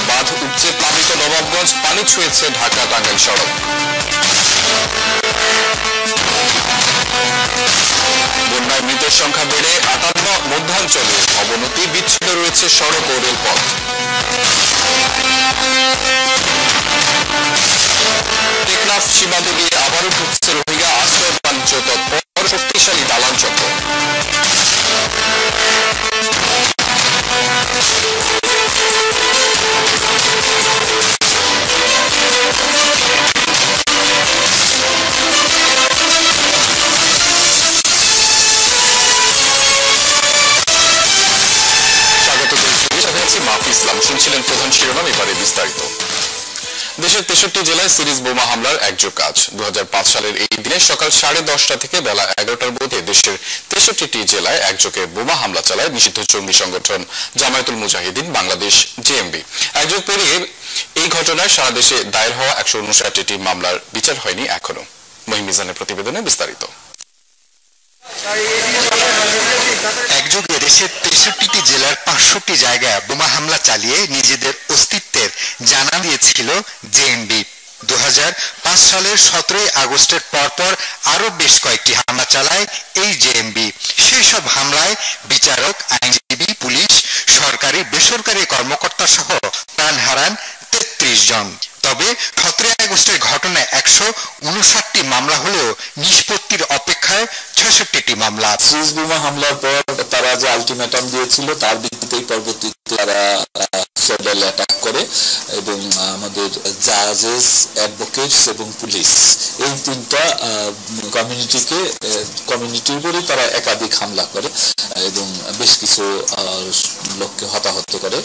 বাঁধ উপচে প্লাবিত নবাবগঞ্জ, পানি ছুঁয়েছে ঢাকা টাঙ্গাইল সড়ক। বন্যায় মৃতের সংখ্যা বেড়ে 58, মধ্যাঞ্চলে অবনতি, বিচ্ছিন্ন রয়েছে সড়ক ও রেলপথ। টেকনাফ সীমান্ত দিয়ে আবারও ঢুকছে রোহিঙ্গা, আশ্রয় বাণিজ্য তৎপর শক্তিশালী দালাল চক্র। মাহফুজ ইসলাম শুনছিলেন প্রধান শিরোনাম, এবারে বিস্তারিত। দেশের 63 জেলায় সিরিজ বোমা হামলার একযোগ কাজ। 2005 সালের এই দিনে সকাল 10:30 থেকে বেলা 11টার মধ্যে দেশের 63টি জেলায় একযোগে বোমা হামলা চালায় নিষিদ্ধ জঙ্গি সংগঠন জামায়াতুল মুজাহিদিন বাংলাদেশ জেএমবি। একযোগ পেরিয়ে এই ঘটনায় সারা দেশে দায়ের হওয়া 159টি মামলার বিচার হয়নি এখনো। মহিম মিজানের প্রতিবেদনে বিস্তারিত। একযোগে দেশের 63টি জেলার 500টি জায়গায় বোমা হামলা চালিয়ে নিজেদের অস্তিত্বের জানান দিয়েছিল জেএমবি। 2005 সালের 17 আগস্টের পরপর আরো বেশ কয়েকটি হামলা চালায় এই জেএমবি। সেই সব হামলায় বিচারক, আইনজীবী, পুলিশ, সরকারি বেসরকারি কর্মকর্তা সহ প্রাণ হারান 33 জন। তবে 17 আগস্টের ঘটনায় 159টি মামলা হলেও নিষ্পত্তির অপেক্ষায় 66টি মামলা। সিরিজ বোমা হামলার পর তারা যে আলটিমেটাম দিয়েছিল তার ভিত্তিতেই পরবর্তীতে তারা সুইসাইডাল অ্যাটাক করে এবং আমাদের জাজেস, অ্যাডভোকেটস এবং পুলিশ এই তিনটা কমিউনিটির উপরে তারা একাধিক হামলা করে এবং বেশ কিছু লোককে হতাহত করে।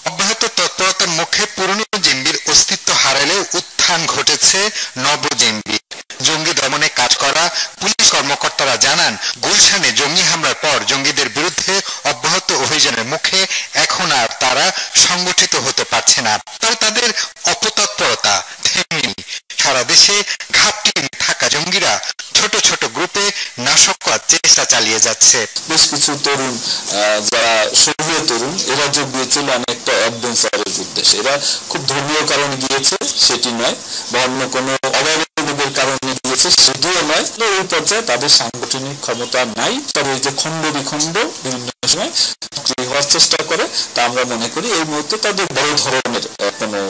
অব্যাহত তৎপরতার মুখে পুরনো জেএমবির অস্তিত্ব হারালেও উত্থান ঘটেছে নব জেএমবি। জঙ্গি দমনে কাজ করা পুলিশ কর্মকর্তারা জানান, গুলশানে জঙ্গি হামলার পর জঙ্গিদের বিরুদ্ধে অব্যাহত অভিযানের মুখে এখন আর তারা সংগঠিত হতে পারছে না। তবে তাদের অপতৎপরতা থেমেনি। সারা দেশে ঘাপটি থাকা জঙ্গিরা ছোট ছোট গ্রুপে নাশক করার চেষ্টা চালিয়ে যাচ্ছে। বেশ কিছু তরুণ যারা সক্রিয় তরুণ, এরা যোগ দিয়েছিল অনেকটা অ্যাডভেঞ্চারের উদ্দেশ্যে। এরা খুব ধর্মীয় কারণে গিয়েছে সেটি নয়, বা অন্য কোনো অবৈধদের কারণে গিয়েছে সেটিও নয়। এই পর্যায়ে তাদের সাংগঠনিক ক্ষমতা নাই, তবে এই যে খণ্ড বিখণ্ড বিভিন্ন সময় হওয়ার চেষ্টা করে, তা আমরা মনে করি এই মুহূর্তে তাদের বড় ধরনের কোনো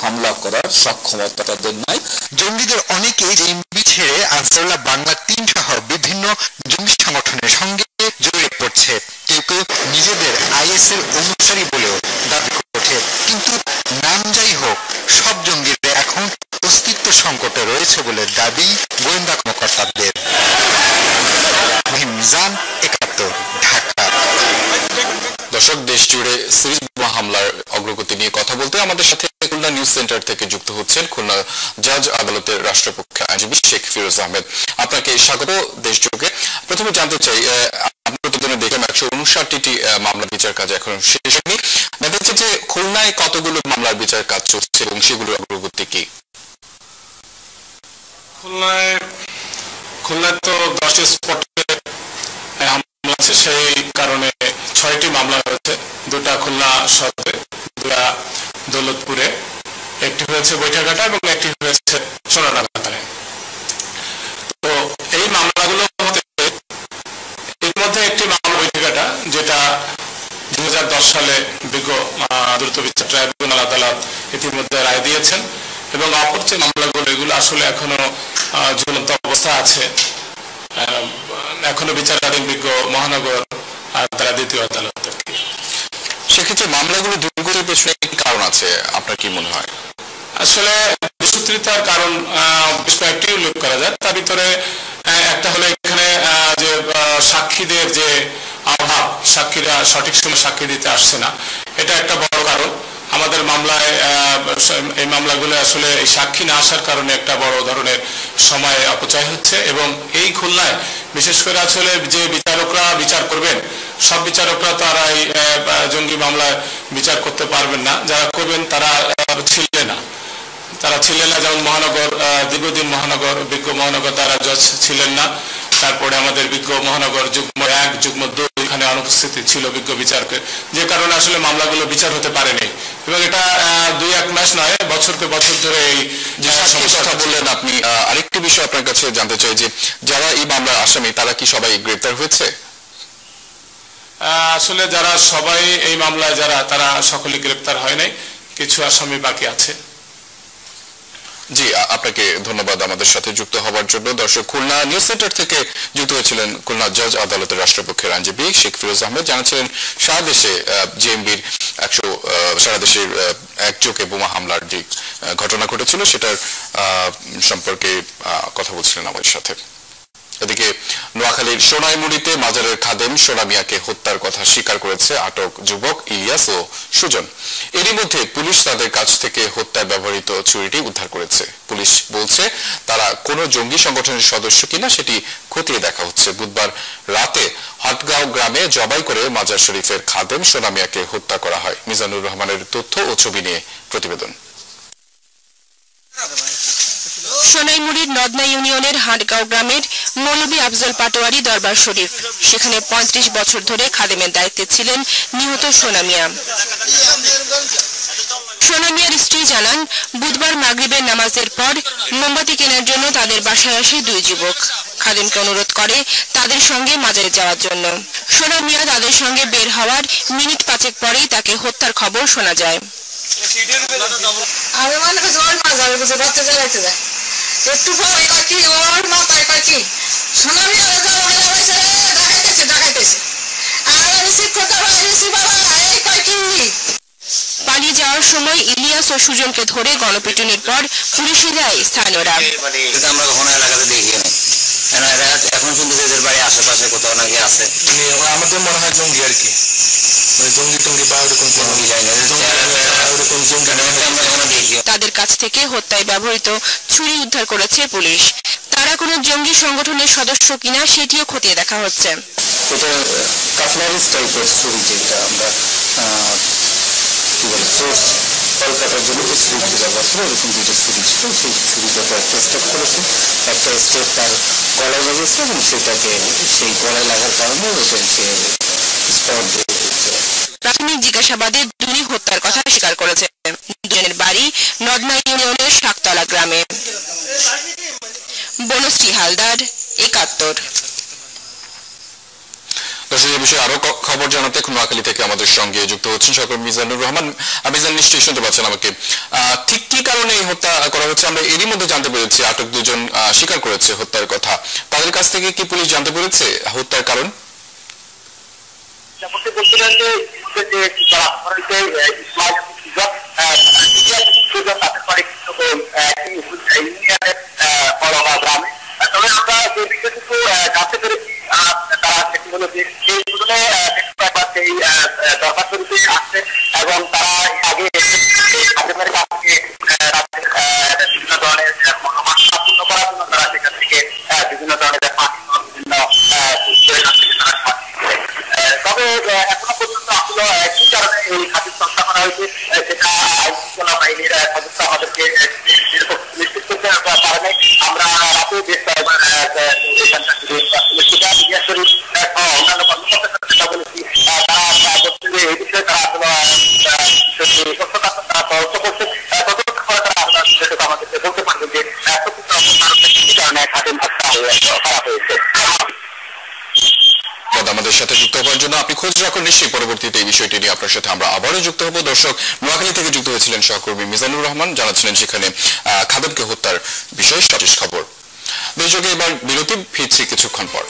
হামলা করার সক্ষমতা তাদের নাই। জঙ্গিদের অনেকেই জেএমবি ছেড়ে আনসারুল্লাহ বাংলা টিম সহ বিভিন্ন জঙ্গি সংগঠনের সঙ্গে জড়িয়ে পড়ছে। কেউ কেউ নিজেদের আইএস এর অনুসারী বলেও দাবি করছে। কিন্তু নাম যাই হোক, সব জঙ্গিরা এখন অস্তিত্ব সংকটে রয়েছে বলে দাবি গোয়েন্দা কর্মকর্তাদের। মহিম মিজান, 71, ঢাকা। দর্শক, দেশ জুড়ে সিরিজ বোমা হামলার অগ্রগতি নিয়ে কথা বলতে আমাদের সাথে খুলনা নিউজ সেন্টার থেকে যুক্ত হচ্ছেন খুলনা জজ আদালতের রাষ্ট্রপক্ষ আইনজীবী শেখ ফিরোজ আহমেদ। আপনাকে স্বাগত দেশ যুগে। প্রথমে জানতে চাই, প্রতিদিনে দেখলাম 159টি মামলা বিচার কাজ এখন শেষ হয়নি। দেখা যাচ্ছে যে খুলনায় কতগুলো মামলার বিচার কাজ চলছে এবং সেগুলোর অগ্রগতি কি? খুলনায় তো 10টি স্পটে হামলা আছে, সেই কারণে 6টি মামলা হয়েছে। 2টা খুলনা সদরে, 2টা দৌলতপুরে, একটি হয়েছে বৈঠাঘাটা এবং একটি হয়েছে সোনাডাঙ্গায়। তো এই মামলাগুলো এর মধ্যে একটি মামলা বৈঠাঘাটা, যেটা 2010 সালে বিজ্ঞ দ্রুত বিচার ট্রাইব্যুনাল আদালত ইতিমধ্যে রায় দিয়েছেন এবং অপর যে মামলাগুলো এগুলো আসলে এখনো ঝুলন্ত অবস্থা আছে, এখনো বিচারাধীন বিজ্ঞ মহানগর আর তারা দ্বিতীয় আদালত। সেক্ষেত্রে মামলাগুলো দুর্গতির পেছনে কি কারণ আছে আপনার কি মনে হয়? আসলে বিসূত্রিতার কারণ বেশ কয়েকটি উল্লেখ করা যায়। তার ভিতরে একটা হলো এখানে যে সাক্ষীদের যে অভাব, সাক্ষীরা সঠিক সময় সাক্ষী দিতে আসছে না, এটা একটা বড় কারণ। আমাদের মামলায় এই মামলাগুলো আসলে এই সাক্ষী না আসার কারণে একটা বড় ধরনের সময় অপচয় হচ্ছে এবং এই খুলনায় বিশেষ করে আসলে যে বিচারকরা বিচার করবেন, সব বিচারকরা তারা এই জঙ্গি মামলায় বিচার করতে পারবেন না। যারা করবেন তারা ছিলেন না, যেমন মহানগর দীর্ঘদিন মহানগর বিজ্ঞ মহানগর তারা জজ ছিলেন না। তারপরে আমাদের বিজ্ঞ মহানগর যুগ্ম 1, যুগ্ম 2 এখানে অনুপস্থিতি ছিল বিজ্ঞ বিচারকের, যে কারণে আসলে মামলাগুলো বিচার হতে পারেনি এবং এটা 2 বয়স নয়, বছরকে বছর ধরে এই যে সাক্ষীর কথা বললেন আপনি, আরেকটি বিষয় আপনার কাছে জানতে চাই যে যারা এই মামলার আসামি তারা কি সবাই গ্রেপ্তার হয়েছে? আসলে যারা সবাই এই মামলায় তারা সকলে গ্রেপ্তার হয় নাই, কিছু আসামি বাকি আছে। জি, আপনাকে ধন্যবাদ আমাদের সাথে যুক্ত হওয়ার জন্য। দর্শক, খুলনা নিউজ সেন্টার থেকে যুক্ত হয়েছিলেন খুলনা জজ আদালতের রাষ্ট্রপক্ষের আইনজীবী শেখ ফিরোজ আহমেদ। জানাচ্ছিলেন সারা দেশে জেএমবির সারা দেশের একযোগে বোমা হামলার যে ঘটনা ঘটেছিল সেটার সম্পর্কে কথা বলছিলেন আমাদের সাথে। এদিকে নোয়াখালীর সোনাইমুড়িতে মাজারের খাদেম সোনা মিয়াকে হত্যার কথা স্বীকার করেছে আটক যুবক ইলিয়াস ও সুজন। এরই মধ্যে পুলিশ তাদের কাছ থেকে হত্যায় ব্যবহৃত ছুরিটি উদ্ধার করেছে। পুলিশ বলছে তারা কোনো জঙ্গি সংগঠনের সদস্য কিনা সেটি খতিয়ে দেখা হচ্ছে। বুধবার রাতে হটগাঁও গ্রামে জবাই করে মাজার শরীফের খাদেম সোনা মিয়াকে হত্যা করা হয়। মিজানুর রহমানের তথ্য ও ছবি নিয়ে প্রতিবেদন। সোনাইমুড়ির নদনা ইউনিয়নের হাটগাঁও গ্রামের মৌলভী আফজল পাটোয়ারি দরবার শরীফ, সেখানে ৩৫ বছর ধরে খাদেমের দায়িত্বে ছিলেন নিহত সোনা মিয়া। সোনা মিয়ার স্ত্রী জানান, বুধবার মাগরিবের নামাজের পর মোমবাতি কেনার জন্য তাদের বাসায় আসে দুই যুবক। খাদেমকে অনুরোধ করে তাদের সঙ্গে মাজারে যাওয়ার জন্য। সোনা মিয়া তাদের সঙ্গে বের হওয়ার মিনিট ৫ পরেই তাকে হত্যার খবর শোনা যায়। আমি মনে করছি ওর মাজারে গেছে, রাতে জ্বালাইতে যায়, একটু পরে কাকি ওর মাথায় কাকি সোনা মিয়া ডাকাইতেছে আর আমি শিক্ষকতা হয়েছি বাবা এই কাকি। পালিয়ে যাওয়ার সময় ইলিয়াস ও সুজনকে ধরে গণপিটুনির পর পুলিশে যায় স্থানীয়রা। আমরা কখনো এলাকাতে দেখি না, এখন শুনতেছি এদের বাড়ি আশেপাশে কোথাও নাকি আছে। আমাদের মনে হয় জঙ্গি আর কি, জঙ্গি টঙ্গি বা ওরকম জঙ্গি যায় না, ওরকম জঙ্গি আমরা কখনো দেখি। তাদের কাছ থেকে হত্যায় ব্যবহৃত ছুরি উদ্ধার করেছে পুলিশ। তারা কোনো জঙ্গি সংগঠনের সদস্য কিনা সেটিও খতিয়ে দেখা হচ্ছে। এটা কাটলারিস টাইপের ছুরি, যেটা আমরা কি বলে সোর্স কলকাতার জন্য যে ছুরিটি ব্যবহার করে ওরকম দুটো ছুরি ছিল। সেই ছুরিটাকে একটা স্টেপ করেছে, একটা স্টেপ তার গলায় লেগেছে এবং সেটাকে সেই গলায় লাগার কারণে ওটা সে স্পট দিয়ে দিচ্ছে। প্রাথমিক জিজ্ঞাসাবাদে দুই হত্যার কথা স্বীকার করেছে। দুজনের বাড়ি নদনা ইউনিয়নের শাকতলা গ্রামে। বনশ্রী হালদার, ৭১। এই বিষয়ে আরো খবর জানাতে নোয়াখালী থেকে আমাদের সঙ্গে যুক্ত হচ্ছেন সহকর্মী মিজানুর রহমান। মিজান, নিশ্চয়ই শুনতে পাচ্ছেন আমাকে। ঠিক কি কারণে এই হত্যা করা হচ্ছে আমরা এরই মধ্যে জানতে পেরেছি। আটক দুজন স্বীকার করেছে হত্যার কথা। তাদের কাছ থেকে কি পুলিশ জানতে পেরেছে হত্যার কারণ? বলছিলেন যে গ্রামে, তবে আমরা যে বিষয়টুকু জানতে পেরেছি তারা সেটি হলো যে সেই দুজনে সেই দরবার শরীফে আসছে এবং তারা আগে খাদেমের কাছ থেকে বিভিন্ন ধরনের পূর্ণ করার জন্য তারা সেখান থেকে বিভিন্ন ধরনের পানি বিভিন্ন তবে এখনো পর্যন্ত আসলে কি কারণে এই খাদ্য সংস্থা করা হয়েছে সেটা আইন শৃঙ্খলা বাহিনীর সদস্য আমাদেরকে নিশ্চিত করতে পারেনি। আমরা রাতে বেশ অন্যান্য কর্মকর্তার সাথে কথা বলেছি, তারা বলছেন যে এই বিষয়ে তারা আসলে তারা তদন্ত করছেন, তদন্ত করে তারা আসলে আমাদেরকে বলতে পারবেন যে কি কারণে খাদ্য করা হয়েছে। আমাদের সাথে যুক্ত হওয়ার জন্য আপনি খোঁজ রাখুন, নিশ্চয়ই পরবর্তীতে এই বিষয়টি নিয়ে আপনার সাথে আমরা আবারও যুক্ত হব। দর্শক, নোয়াখালী থেকে যুক্ত হয়েছিলেন সহকর্মী মিজানুর রহমান, জানাচ্ছিলেন সেখানে খাদেমকে হত্যার বিষয়ে সঠিক খবর। দুযোগে এবার বিরতি, ফিরছি কিছুক্ষণ পর।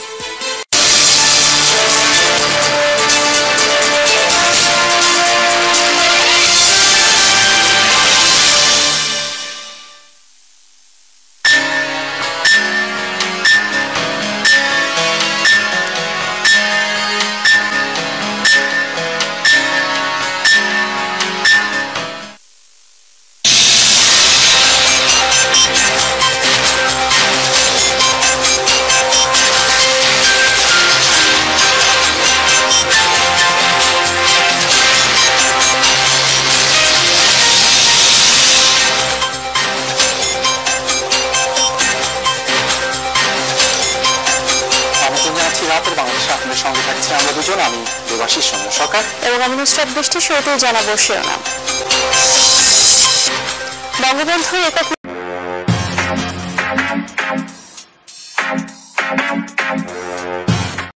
সঙ্গে থাকছে আমরা দুজন, আমি দেবাশিস সরকার এবং আমি নুসরাত বৃষ্টি। শুরুতেই জানাবো শিরোনাম। বঙ্গবন্ধুর একক